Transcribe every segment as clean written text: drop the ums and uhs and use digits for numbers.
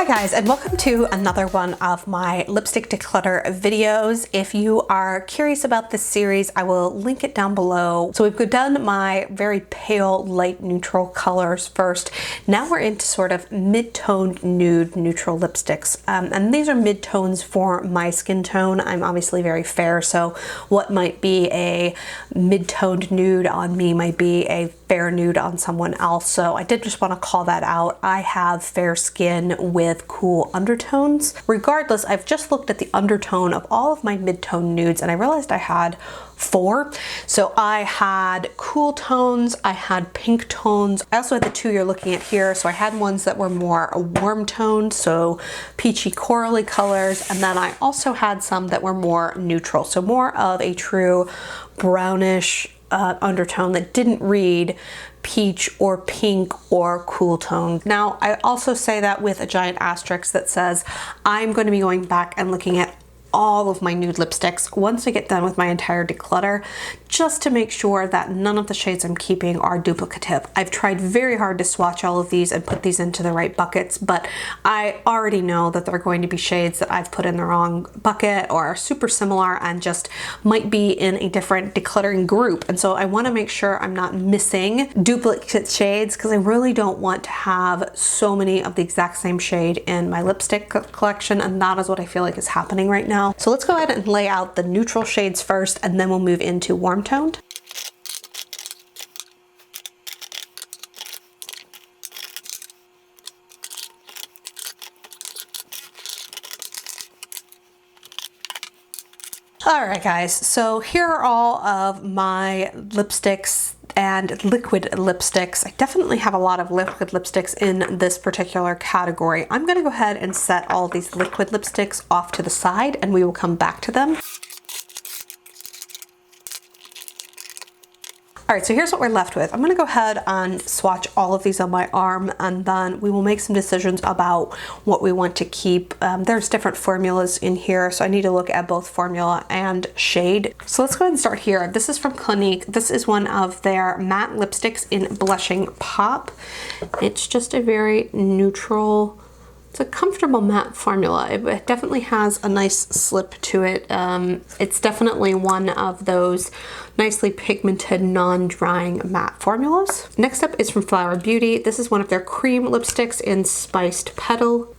Hi guys, and welcome to another one of my lipstick declutter videos. If you are curious about this series, I will link it down below. So we've done my very pale light neutral colors first. Now we're into sort of mid-toned nude neutral lipsticks. And these are mid-tones for my skin tone. I'm obviously very fair, so what might be a mid-toned nude on me might be a fair nude on someone else. So I did just want to call that out. I have fair skin with cool undertones. Regardless, I've just looked at the undertone of all of my mid-tone nudes and I realized I had 4. So I had cool tones, I had pink tones. I also had the 2 you're looking at here. So I had ones that were more warm toned, so peachy corally colors. And then I also had some that were more neutral. So more of a true brownish undertone that didn't read peach or pink or cool tone. Now, I also say that with a giant asterisk that says I'm going to be going back and looking at all of my nude lipsticks once I get done with my entire declutter, just to make sure that none of the shades I'm keeping are duplicative. I've tried very hard to swatch all of these and put these into the right buckets, but I already know that they're going to be shades that I've put in the wrong bucket or are super similar and just might be in a different decluttering group. And so I want to make sure I'm not missing duplicate shades because I really don't want to have so many of the exact same shade in my lipstick collection, and that is what I feel like is happening right now. So let's go ahead and lay out the neutral shades first, and then we'll move into warm toned. All right, guys, so here are all of my lipsticks and liquid lipsticks. I definitely have a lot of liquid lipsticks in this particular category. I'm gonna go ahead and set all these liquid lipsticks off to the side and we will come back to them. All right, so here's what we're left with. I'm gonna go ahead and swatch all of these on my arm, and then we will make some decisions about what we want to keep. There's different formulas in here, so I need to look at both formula and shade. So let's go ahead and start here. This is from Clinique. This is one of their matte lipsticks in Blushing Pop. It's just a very neutral, it's a comfortable matte formula. It definitely has a nice slip to it. It's definitely one of those nicely pigmented, non-drying matte formulas. Next up is from Flower Beauty. This is one of their cream lipsticks in Spiced Petal.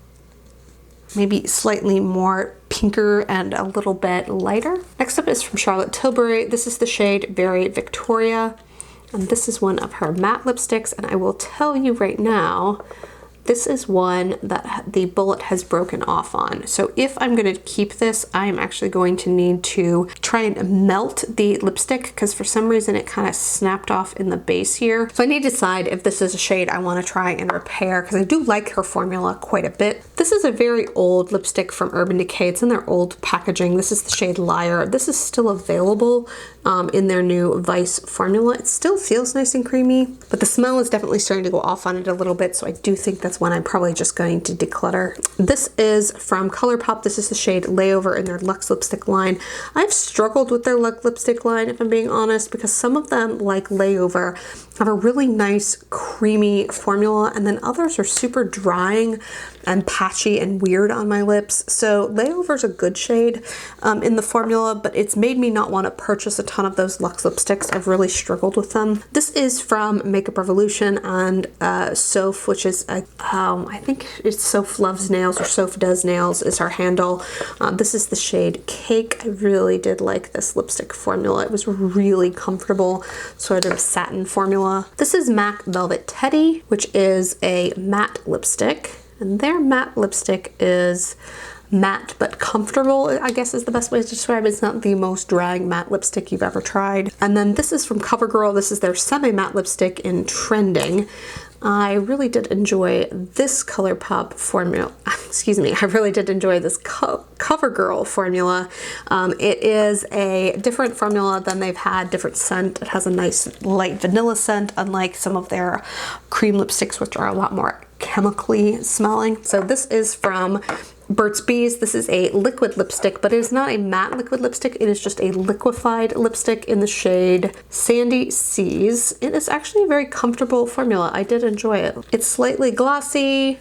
Maybe slightly more pinker and a little bit lighter. Next up is from Charlotte Tilbury. This is the shade Very Victoria. And this is one of her matte lipsticks. And I will tell you right now, this is one that the bullet has broken off on. So if I'm gonna keep this, I'm actually going to need to try and melt the lipstick because for some reason it kind of snapped off in the base here. So I need to decide if this is a shade I wanna try and repair because I do like her formula quite a bit. This is a very old lipstick from Urban Decay. It's in their old packaging. This is the shade Liar. This is still available in their new Vice formula. It still feels nice and creamy, but the smell is definitely starting to go off on it a little bit. So I do think that's one I'm probably just going to declutter. This is from ColourPop. This is the shade Layover in their Luxe lipstick line. I've struggled with their Luxe lipstick line, if I'm being honest, because some of them, like Layover, have a really nice creamy formula, and then others are super drying and patchy and weird on my lips. So Layover is a good shade in the formula, but it's made me not want to purchase a ton of those Luxe lipsticks. I've really struggled with them. This is from Makeup Revolution and Soph, which is I think it's Soph Loves Nails or Soph Does Nails is her handle. This is the shade Cake. I really did like this lipstick formula. It was really comfortable, sort of satin formula. This is MAC Velvet Teddy, which is a matte lipstick. And their matte lipstick is matte but comfortable, I guess is the best way to describe it. It's not the most drying matte lipstick you've ever tried. And then this is from CoverGirl. This is their semi-matte lipstick in Trending. I really did enjoy this ColourPop formula. Excuse me, I really did enjoy this CoverGirl formula. It is a different formula than they've had, different scent. It has a nice light vanilla scent, unlike some of their cream lipsticks, which are a lot more chemically smelling. So this is from Burt's Bees. This is a liquid lipstick, but it is not a matte liquid lipstick. It is just a liquefied lipstick in the shade Sandy Seas. It is actually a very comfortable formula. I did enjoy it. It's slightly glossy,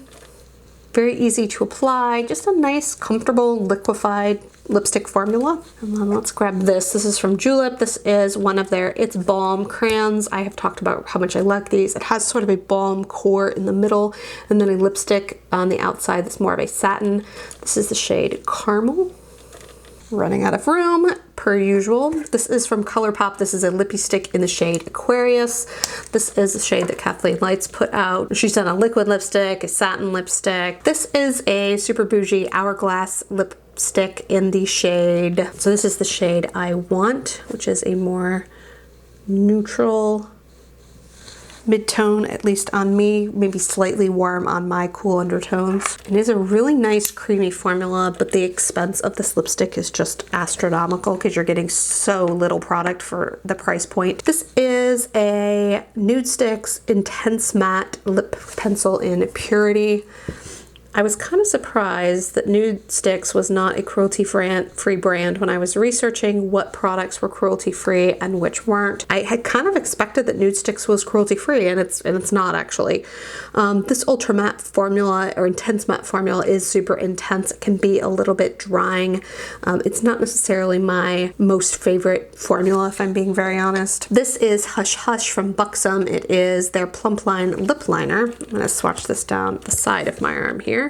Very easy to apply, just a nice, comfortable, liquefied lipstick formula. And then let's grab this. This is from Julep. This is one of their It's Balm crayons. I have talked about how much I like these. It has sort of a balm core in the middle and then a lipstick on the outside that's more of a satin. This is the shade Caramel. Running out of room, per usual. This is from ColourPop. This is a lippy stick in the shade Aquarius. This is the shade that Kathleen Lights put out. She's done a liquid lipstick, a satin lipstick. This is a super bougie Hourglass lipstick in the shade. So this is the shade I Want, which is a more neutral mid-tone, at least on me, maybe slightly warm on my cool undertones. It is a really nice creamy formula, but the expense of this lipstick is just astronomical because you're getting so little product for the price point. This is a Nude Sticks Intense Matte Lip Pencil in Purity. I was kind of surprised that Nude Sticks was not a cruelty-free brand when I was researching what products were cruelty-free and which weren't. I had kind of expected that Nude Sticks was cruelty-free, and it's not actually. This Ultra Matte formula or Intense Matte formula is super intense. It can be a little bit drying. It's not necessarily my most favorite formula, if I'm being very honest. This is Hush Hush from Buxom. It is their Plump Line Lip Liner. I'm gonna swatch this down the side of my arm here.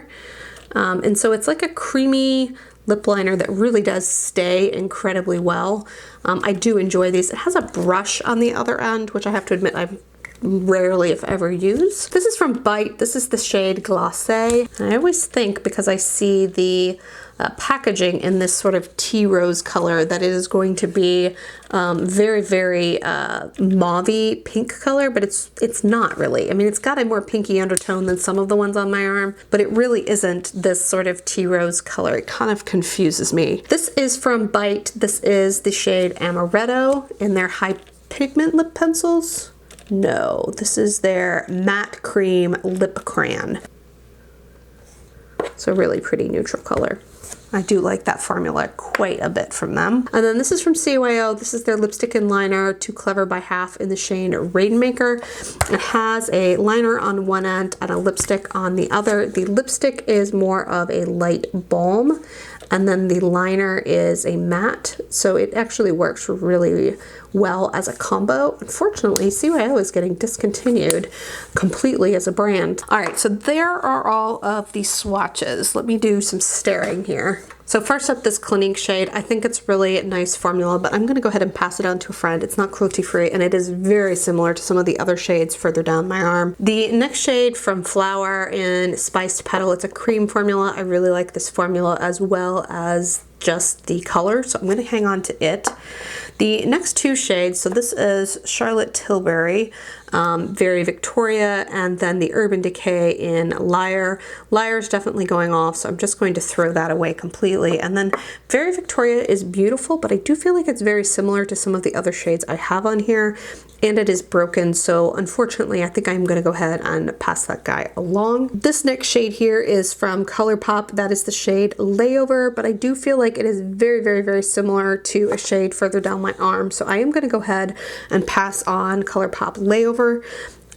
And so it's like a creamy lip liner that really does stay incredibly well. I do enjoy these. It has a brush on the other end, which I have to admit I've rarely, if ever, use. This is from Bite. This is the shade Glacé. And I always think, because I see the packaging in this sort of tea rose color, that it is going to be very, very mauvey pink color, but it's not really. I mean, it's got a more pinky undertone than some of the ones on my arm, but it really isn't this sort of tea rose color. It kind of confuses me. This is from Bite. This is the shade Amaretto in their High Pigment Lip Pencils. No, this is their Matte Cream Lip Crayon. It's a really pretty neutral color. I do like that formula quite a bit from them. And then this is from CYO. This is their lipstick and liner, Too Clever by Half in the shade Rainmaker. It has a liner on one end and a lipstick on the other. The lipstick is more of a light balm, and then the liner is a matte. So it actually works really well as a combo. Unfortunately, CYO is getting discontinued completely as a brand. All right, so there are all of the swatches. Let me do some staring here. So first up, this Clinique shade. I think it's really a nice formula, but I'm gonna go ahead and pass it on to a friend. It's not cruelty-free, and it is very similar to some of the other shades further down my arm. The next shade from Flower in Spiced Petal, it's a cream formula. I really like this formula as well as just the color, so I'm gonna hang on to it. The next two shades, so this is Charlotte Tilbury, Very Victoria, and then the Urban Decay in Liar. Liar is definitely going off, so I'm just going to throw that away completely. And then Very Victoria is beautiful, but I do feel like it's very similar to some of the other shades I have on here, and it is broken, so unfortunately I think I'm gonna go ahead and pass that guy along. This next shade here is from ColourPop. That is the shade Layover, but I do feel like it is very, very, very similar to a shade further down my arm, so I am gonna go ahead and pass on ColourPop Layover.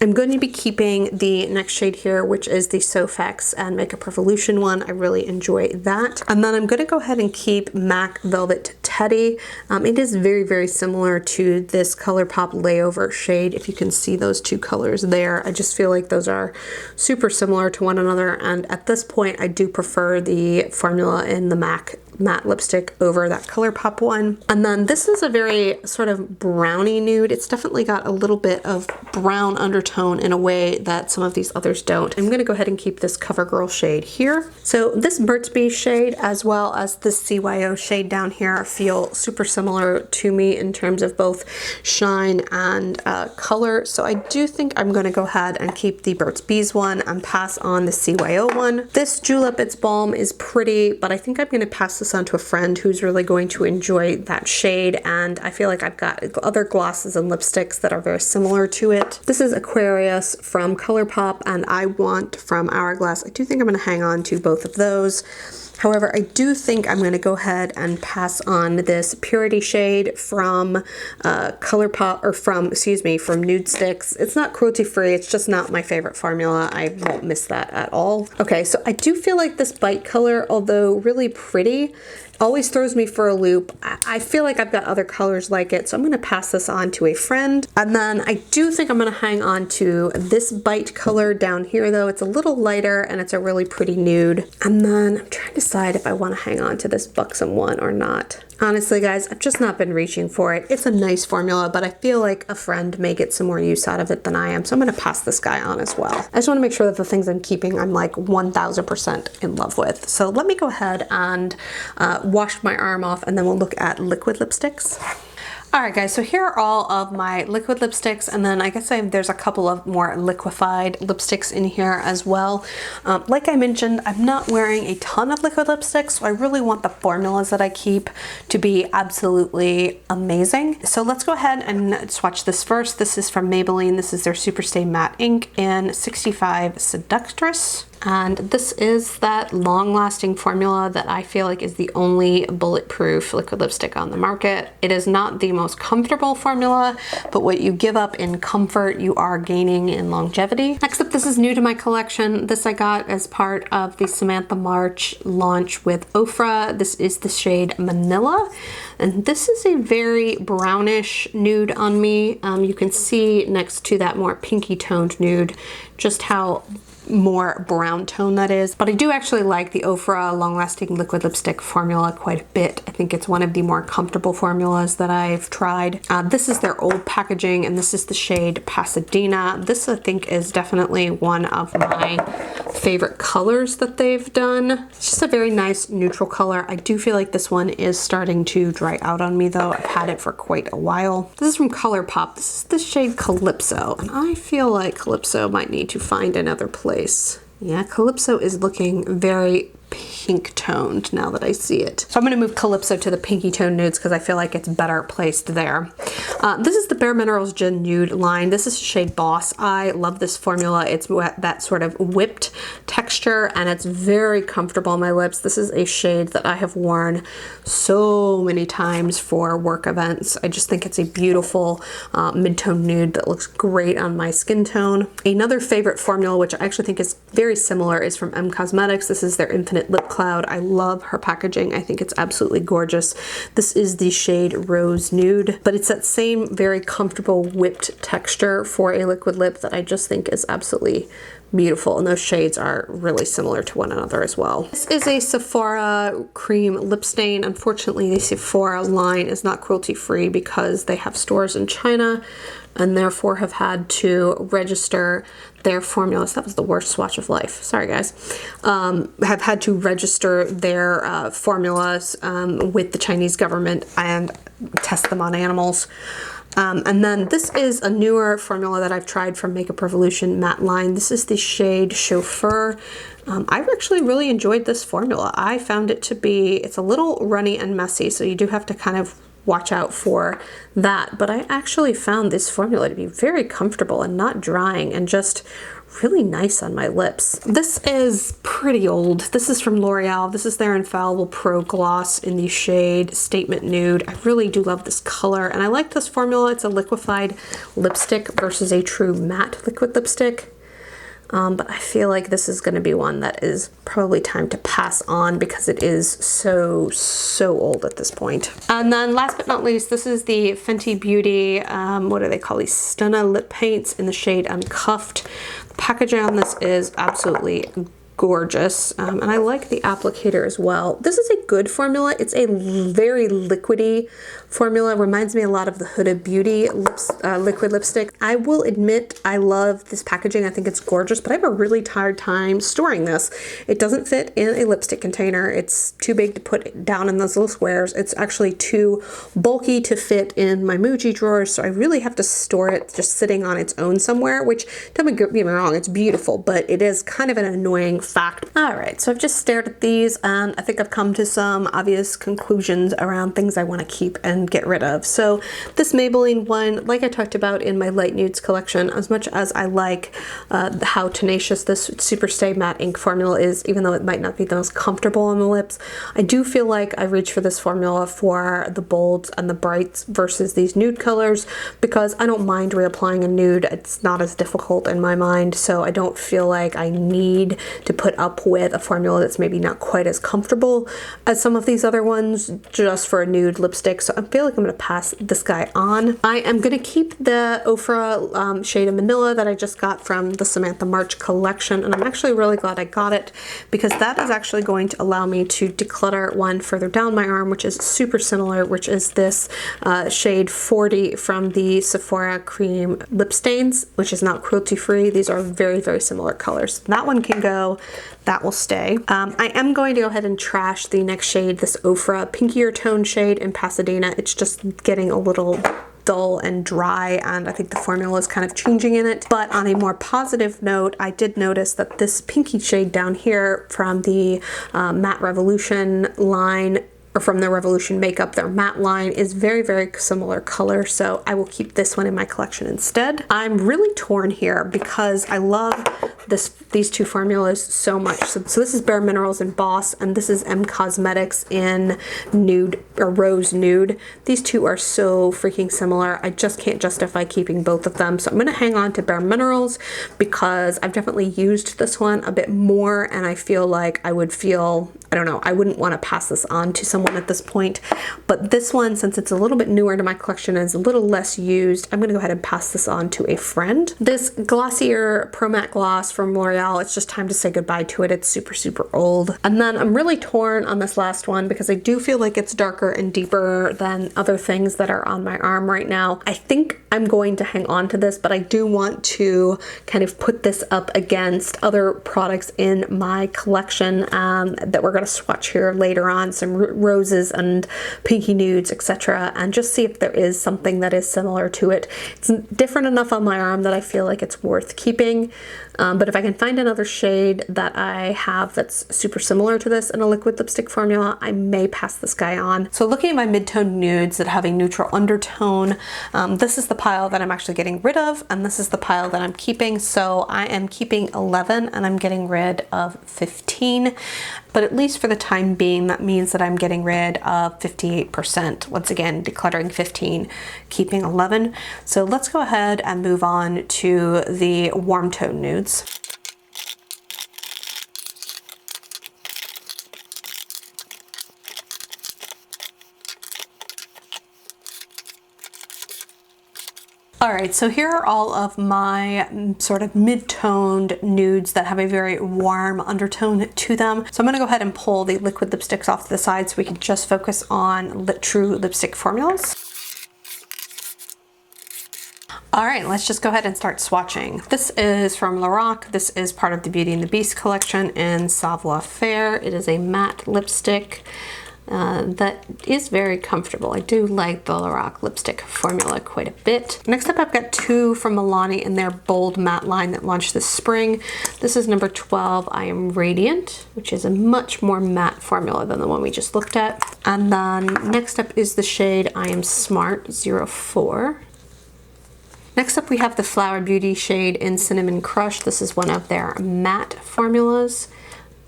I'm going to be keeping the next shade here, which is the Sofx and Makeup Revolution one. I really enjoy that. And then I'm going to go ahead and keep MAC Velvet Teddy. It is very, very similar to this ColourPop Layover shade. If you can see those two colors there, I just feel like those are super similar to one another. And at this point, I do prefer the formula in the MAC matte lipstick over that ColourPop one. And then this is a very sort of browny nude. It's definitely got a little bit of brown undertone in a way that some of these others don't. I'm gonna go ahead and keep this CoverGirl shade here. So this Burt's Bees shade as well as this CYO shade down here feel super similar to me in terms of both shine and color. So I do think I'm gonna go ahead and keep the Burt's Bees one and pass on the CYO one. This Julep It's Balm is pretty, but I think I'm gonna pass this on to a friend who's really going to enjoy that shade, and I feel like I've got other glosses and lipsticks that are very similar to it. This is Aquarius from ColourPop and I Want from Hourglass. I do think I'm going to hang on to both of those. However, I do think I'm going to go ahead and pass on this Purity shade from ColourPop, or from Nude Sticks. It's not cruelty free, it's just not my favorite formula. I won't miss that at all. Okay, so I do feel like this Bite color, although really pretty, always throws me for a loop. I feel like I've got other colors like it, so I'm going to pass this on to a friend. And then I do think I'm going to hang on to this Bite color down here though. It's a little lighter and it's a really pretty nude. And then I'm trying to decide if I want to hang on to this Buxom one or not. Honestly, guys, I've just not been reaching for it. It's a nice formula, but I feel like a friend may get some more use out of it than I am, so I'm going to pass this guy on as well. I just want to make sure that the things I'm keeping I'm like 1000% in love with. So let me go ahead and wash my arm off, and then we'll look at liquid lipsticks. Alright guys, so here are all of my liquid lipsticks, and then I guess there's a couple of more liquefied lipsticks in here as well. Like I mentioned, I'm not wearing a ton of liquid lipsticks, so I really want the formulas that I keep to be absolutely amazing. So let's go ahead and swatch this first. This is from Maybelline. This is their Superstay Matte Ink in 65 Seductress. And this is that long-lasting formula that I feel like is the only bulletproof liquid lipstick on the market. It is not the most comfortable formula, but what you give up in comfort, you are gaining in longevity. Next up, this is new to my collection. This I got as part of the Samantha March launch with Ofra. This is the shade Manila. And this is a very brownish nude on me. You can see next to that more pinky toned nude just how more brown tone that is. But I do actually like the Ofra long-lasting liquid lipstick formula quite a bit. I think it's one of the more comfortable formulas that I've tried. This is their old packaging, and this is the shade Pasadena. This I think is definitely one of my favorite colors that they've done. It's just a very nice neutral color. I do feel like this one is starting to dry out on me though. I've had it for quite a while. This is from ColourPop. This is the shade Calypso, and I feel like Calypso might need to find another place. Yeah, Calypso is looking very pink toned now that I see it. So I'm going to move Calypso to the pinky tone nudes because I feel like it's better placed there. This is the Bare Minerals Gin Nude line. This is shade Boss. I love this formula. It's that sort of whipped texture and it's very comfortable on my lips. This is a shade that I have worn so many times for work events. I just think it's a beautiful mid-tone nude that looks great on my skin tone. Another favorite formula, which I actually think is very similar, is from M Cosmetics. This is their Infinite Lip Cloud. I love her packaging. I think it's absolutely gorgeous. This is the shade Rose Nude, but it's that same very comfortable whipped texture for a liquid lip that I just think is absolutely beautiful, and those shades are really similar to one another as well. This is a Sephora cream lip stain. Unfortunately, the Sephora line is not cruelty free because they have stores in China and therefore have had to register their formulas. That was the worst swatch of life. Sorry guys. Have had to register their formulas with the Chinese government and test them on animals. And then this is a newer formula that I've tried from Makeup Revolution matte line. This is the shade Chauffeur. I've actually really enjoyed this formula. I found it to be, it's a little runny and messy, so you do have to kind of watch out for that. But I actually found this formula to be very comfortable and not drying and just really nice on my lips. This is pretty old. This is from L'Oreal. This is their Infallible Pro Gloss in the shade Statement Nude. I really do love this color, and I like this formula. It's a liquefied lipstick versus a true matte liquid lipstick. But I feel like this is going to be one that is probably time to pass on because it is so old at this point. And then last but not least, this is the Fenty Beauty, what do they call these? Stunna lip paints in the shade Uncuffed. The packaging on this is absolutely gorgeous, and I like the applicator as well. This is a good formula. It's a very liquidy formula. Reminds me a lot of the Huda Beauty liquid lipstick. I will admit I love this packaging. I think it's gorgeous, but I have a really hard time storing this. It doesn't fit in a lipstick container. It's too big to put down in those little squares. It's actually too bulky to fit in my Muji drawers, so I really have to store it just sitting on its own somewhere, which, don't get me wrong, it's beautiful, but it is kind of an annoying fact. All right, so I've just stared at these and I think I've come to some obvious conclusions around things I want to keep and get rid of. So this Maybelline one, like I talked about in my light nudes collection, as much as I like how tenacious this Super Stay Matte Ink formula is, even though it might not be the most comfortable on the lips, I do feel like I reach for this formula for the bolds and the brights versus these nude colors, because I don't mind reapplying a nude. It's not as difficult in my mind, so I don't feel like I need to put up with a formula that's maybe not quite as comfortable as some of these other ones just for a nude lipstick. So I feel like I'm going to pass this guy on. I am going to keep the Ofra shade of Manila that I just got from the Samantha March collection, and I'm actually really glad I got it because that is actually going to allow me to declutter one further down my arm, which is super similar, which is this shade 40 from the Sephora Cream Lip Stains, which is not cruelty free. These are very, very similar colors. That one can go, that will stay. I am going to go ahead and trash the next shade, this Ofra Pinkier Tone shade in Pasadena. It's just getting a little dull and dry, and I think the formula is kind of changing in it. But on a more positive note, I did notice that this pinky shade down here from the Matte Revolution line, or from the Revolution Makeup, their matte line, is very, very similar color, so I will keep this one in my collection instead. I'm really torn here because I love these two formulas so much. So this is Bare Minerals in Boss, and this is M Cosmetics in Nude, or Rose Nude. These two are so freaking similar. I just can't justify keeping both of them, so I'm gonna hang on to Bare Minerals because I've definitely used this one a bit more, and I feel like I would feel, I don't know, I wouldn't want to pass this on to someone at this point. But this one, since it's a little bit newer to my collection and is a little less used, I'm going to go ahead and pass this on to a friend. This Glossier Pro Matte Gloss from L'Oreal, it's just time to say goodbye to it. It's super, super old. And then I'm really torn on this last one because I do feel like it's darker and deeper than other things that are on my arm right now. I think I'm going to hang on to this, but I do want to kind of put this up against other products in my collection that we're going to swatch here later on, some roses and pinky nudes, etc., and just see if there is something that is similar to it. It's different enough on my arm that I feel like it's worth keeping, but if I can find another shade that I have that's super similar to this in a liquid lipstick formula, I may pass this guy on. So looking at my mid-tone nudes that have a neutral undertone, this is the pile that I'm actually getting rid of, and this is the pile that I'm keeping. So I am keeping 11 and I'm getting rid of 15. But at least for the time being, that means that I'm getting rid of 58%. Once again, decluttering 15, keeping 11. So let's go ahead and move on to the warm tone nudes. All right, so here are all of my sort of mid-toned nudes that have a very warm undertone to them. So I'm gonna go ahead and pull the liquid lipsticks off to the side so we can just focus on true lipstick formulas. All right, let's just go ahead and start swatching. This is from Lorac. This is part of the Beauty and the Beast collection in Savoir Faire. It is a matte lipstick. That is very comfortable. I do like the Lorac lipstick formula quite a bit. Next up, I've got two from Milani in their bold matte line that launched this spring. This is number 12, I Am Radiant, which is a much more matte formula than the one we just looked at. And then next up is the shade I Am Smart 04. Next up, we have the Flower Beauty shade in Cinnamon Crush. This is one of their matte formulas,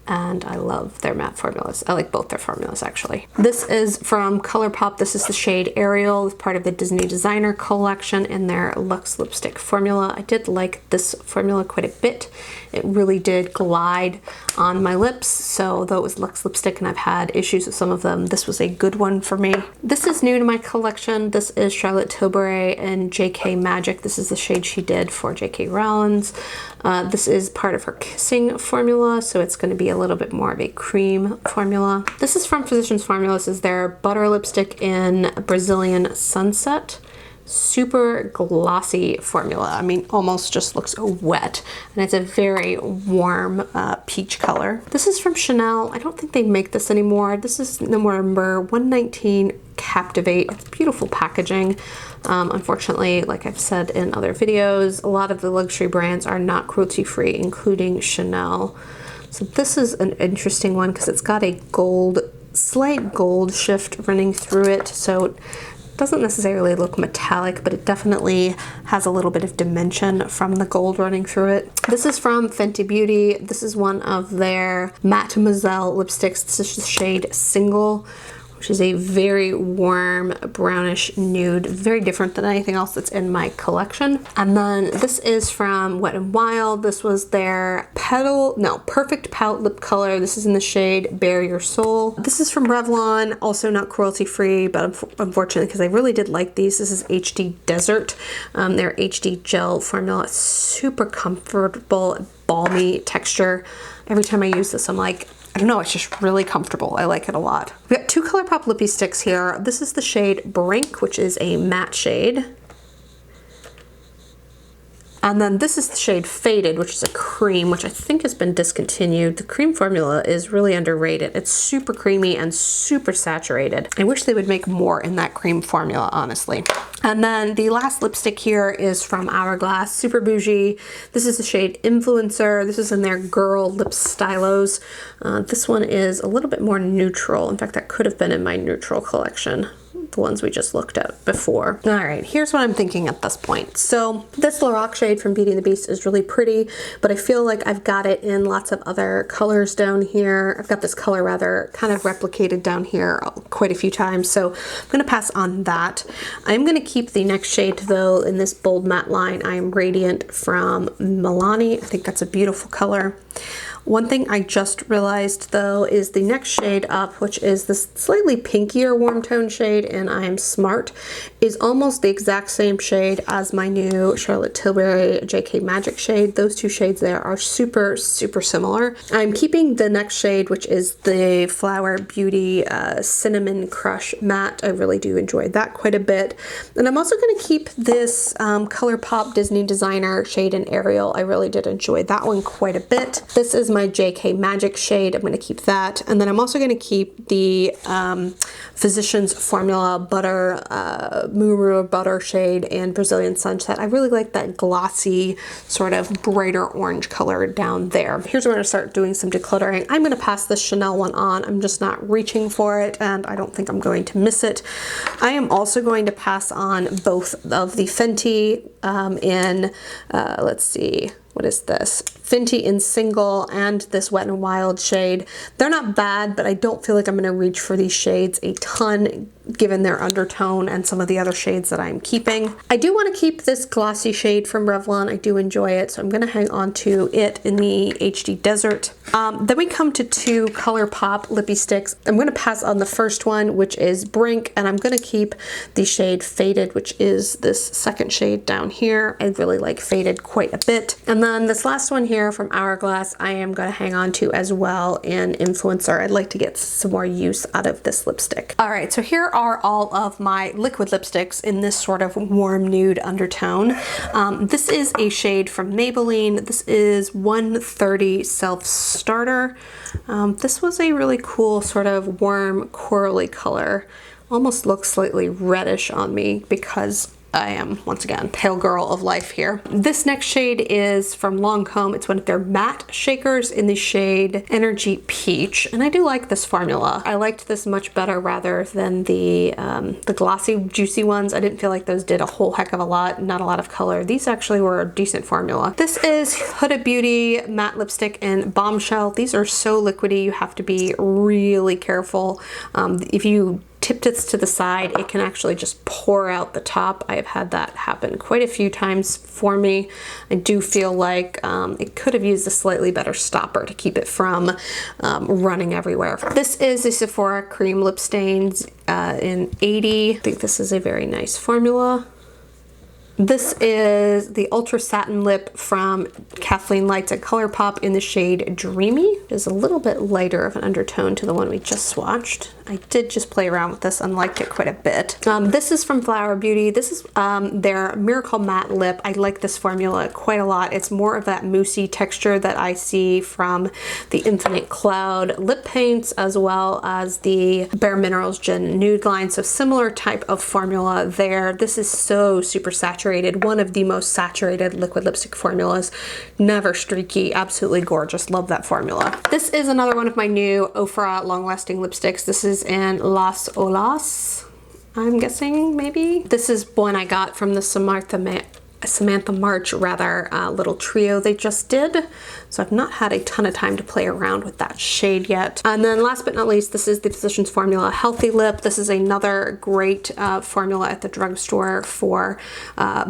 and I love their matte formulas. I like both their formulas, actually. This is from ColourPop. This is the shade Ariel. It's part of the Disney Designer collection in their Luxe lipstick formula. I did like this formula quite a bit. It really did glide on my lips. So though it was Luxe lipstick and I've had issues with some of them, this was a good one for me. This is new to my collection. This is Charlotte Tilbury and JK Magic. This is the shade she did for JK Rowlands. This is part of her Kissing formula, so it's going to be a little bit more of a cream formula. This is from Physicians Formula. This is their butter lipstick in Brazilian Sunset. Super glossy formula. I mean, almost just looks wet, and it's a very warm peach color. This is from Chanel. I don't think they make this anymore. This is number 119 Captivate. It's beautiful packaging. Unfortunately, like I've said in other videos, a lot of the luxury brands are not cruelty free, including Chanel. So this is an interesting one because it's got a slight gold shift running through it. So it doesn't necessarily look metallic, but it definitely has a little bit of dimension from the gold running through it. This is from Fenty Beauty. This is one of their Mademoiselle lipsticks. This is the shade Single, which is a very warm brownish nude, very different than anything else that's in my collection. And then this is from Wet n Wild. This was their Perfect Pout lip color. This is in the shade Bare Your Soul. This is from Revlon, also not cruelty free, but unfortunately, because I really did like these. This is HD Desert, their HD gel formula. Super comfortable, balmy texture. Every time I use this, I'm like, I don't know, it's just really comfortable. I like it a lot. We got two ColourPop lippy sticks here. This is the shade Brink, which is a matte shade. And then this is the shade Faded, which is a cream, which I think has been discontinued. The cream formula is really underrated. It's super creamy and super saturated. I wish they would make more in that cream formula, honestly. And then the last lipstick here is from Hourglass, super bougie. This is the shade Influencer. This is in their Girl Lip Stylos. This one is a little bit more neutral. In fact, that could have been in my neutral collection, the ones we just looked at before. All right, here's what I'm thinking at this point. So this Lorac shade from Beauty and the Beast is really pretty, but I feel like I've got it in lots of other colors down here. I've got this color rather kind of replicated down here quite a few times, so I'm gonna pass on that. I'm gonna keep the next shade though in this bold matte line. I am Radiant from Milani. I think that's a beautiful color. One thing I just realized though is the next shade up, which is this slightly pinkier warm tone shade in I Am Smart, is almost the exact same shade as my new Charlotte Tilbury JK Magic shade. Those two shades there are super, super similar. I'm keeping the next shade, which is the Flower Beauty Cinnamon Crush Matte. I really do enjoy that quite a bit. And I'm also going to keep this ColourPop Disney Designer shade in Ariel. I really did enjoy that one quite a bit. This is my JK Magic shade. I'm going to keep that. And then I'm also going to keep the Physicians Formula Butter, Muru Butter shade and Brazilian Sunset. I really like that glossy, sort of brighter orange color down there. Here's where I'm going to start doing some decluttering. I'm going to pass this Chanel one on. I'm just not reaching for it, and I don't think I'm going to miss it. I am also going to pass on both of the Fenty let's see, what is this? Fenty in Single and this Wet n Wild shade. They're not bad, but I don't feel like I'm going to reach for these shades a ton given their undertone and some of the other shades that I'm keeping. I do want to keep this glossy shade from Revlon. I do enjoy it, so I'm going to hang on to it in the HD Desert. Then we come to two ColourPop lippy sticks. I'm going to pass on the first one, which is Brink, and I'm going to keep the shade Faded, which is this second shade down here. I really like Faded quite a bit. And then this last one here from Hourglass, I am going to hang on to as well in Influencer. I'd like to get some more use out of this lipstick. All right, so here are all of my liquid lipsticks in this sort of warm nude undertone. This is a shade from Maybelline. This is 130 Self Starter. This was a really cool sort of warm corally color. Almost looks slightly reddish on me because I am, once again, pale girl of life here. This next shade is from Lancome. It's one of their matte shakers in the shade Energy Peach, and I do like this formula. I liked this much better rather than the glossy, juicy ones. I didn't feel like those did a whole heck of a lot, not a lot of color. These actually were a decent formula. This is Huda Beauty matte lipstick in Bombshell. These are so liquidy, you have to be really careful. If you tip this to the side, it can actually just pour out the top. I have had that happen quite a few times for me. I do feel like it could have used a slightly better stopper to keep it from running everywhere. This is a Sephora Cream Lip Stains in 80. I think this is a very nice formula. This is the Ultra Satin Lip from Kathleen Lights at ColourPop in the shade Dreamy. It is a little bit lighter of an undertone to the one we just swatched. I did just play around with this and liked it quite a bit. This is from Flower Beauty. This is their Miracle Matte Lip. I like this formula quite a lot. It's more of that moussey texture that I see from the Infinite Cloud lip paints, as well as the Bare Minerals Gin Nude line. So similar type of formula there. This is so super saturated saturated, one of the most saturated liquid lipstick formulas. Never streaky, absolutely gorgeous. Love that formula. This is another one of my new Ofra long-lasting lipsticks. This is in Las Olas, I'm guessing, maybe. This is one I got from the Samantha March little trio they just did. So I've not had a ton of time to play around with that shade yet. And then last but not least, this is the Physicians Formula Healthy Lip. This is another great formula at the drugstore for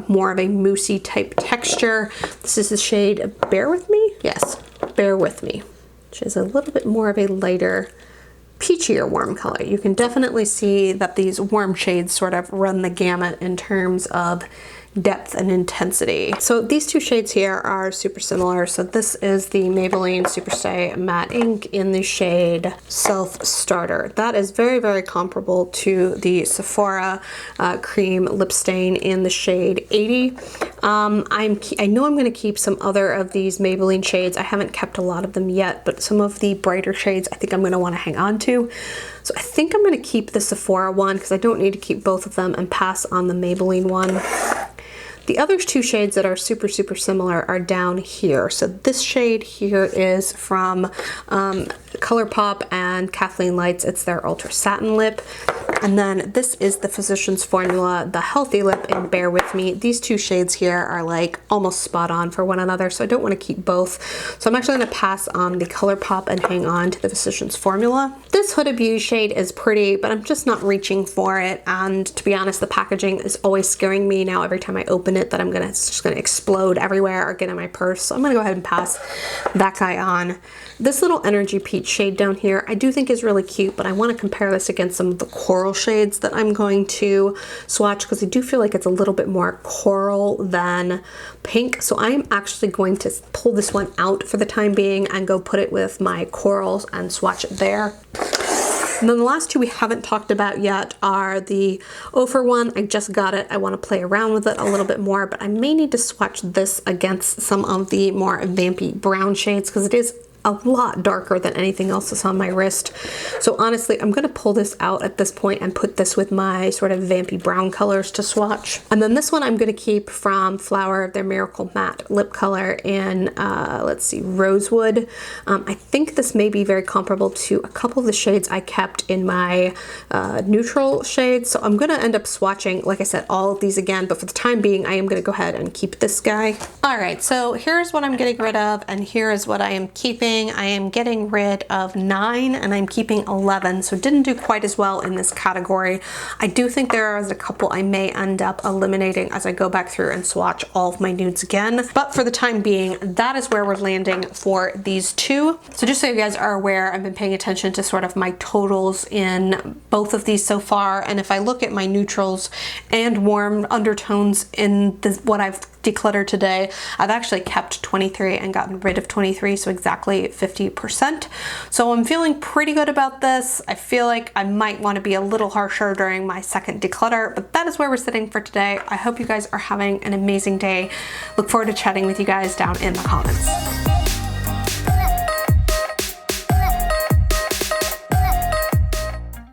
more of a moussey type texture. This is the shade Bear With Me? Yes, Bear With Me, which is a little bit more of a lighter, peachier warm color. You can definitely see that these warm shades sort of run the gamut in terms of depth and intensity. So these two shades here are super similar. So this is the Maybelline Superstay Matte Ink in the shade Self Starter. That is very, very comparable to the Sephora Cream Lip Stain in the shade 80. I know I'm going to keep some other of these Maybelline shades. I haven't kept a lot of them yet, but some of the brighter shades I think I'm going to want to hang on to. So I think I'm going to keep the Sephora one because I don't need to keep both of them and pass on the Maybelline one. The other two shades that are super, super similar are down here. So this shade here is from ColourPop and Kathleen Lights. It's their Ultra Satin Lip. And then this is the Physicians Formula, the Healthy Lip in Bear With Me. These two shades here are like almost spot on for one another, so I don't want to keep both. So I'm actually going to pass on the ColourPop and hang on to the Physicians Formula. This Huda Beauty shade is pretty, but I'm just not reaching for it. And to be honest, the packaging is always scaring me now every time I open it that it's just gonna explode everywhere or get in my purse. So I'm gonna go ahead and pass that guy on. This little Energy Peach shade down here, I do think is really cute, but I want to compare this against some of the coral shades that I'm going to swatch because I do feel like it's a little bit more coral than pink. So I am actually going to pull this one out for the time being and go put it with my corals and swatch it there. And then the last two we haven't talked about yet are the Ofra one. I just got it. I want to play around with it a little bit more, but I may need to swatch this against some of the more vampy brown shades because it is a lot darker than anything else that's on my wrist. So honestly, I'm going to pull this out at this point and put this with my sort of vampy brown colors to swatch. And then this one I'm going to keep from Flower, their Miracle Matte lip color in, let's see, Rosewood. I think this may be very comparable to a couple of the shades I kept in my neutral shades. So I'm going to end up swatching, like I said, all of these again, but for the time being, I am going to go ahead and keep this guy. All right, so here's what I'm getting rid of, and here is what I am keeping. I am getting rid of 9 and I'm keeping 11, so didn't do quite as well in this category. I do think there is a couple I may end up eliminating as I go back through and swatch all of my nudes again, but for the time being, that is where we're landing for these two. So just so you guys are aware, I've been paying attention to sort of my totals in both of these so far, and if I look at my neutrals and warm undertones in what I've decluttered today, I've actually kept 23 and gotten rid of 23, so exactly 50%. So I'm feeling pretty good about this. I feel like I might want to be a little harsher during my second declutter, but that is where we're sitting for today. I hope you guys are having an amazing day. Look forward to chatting with you guys down in the comments.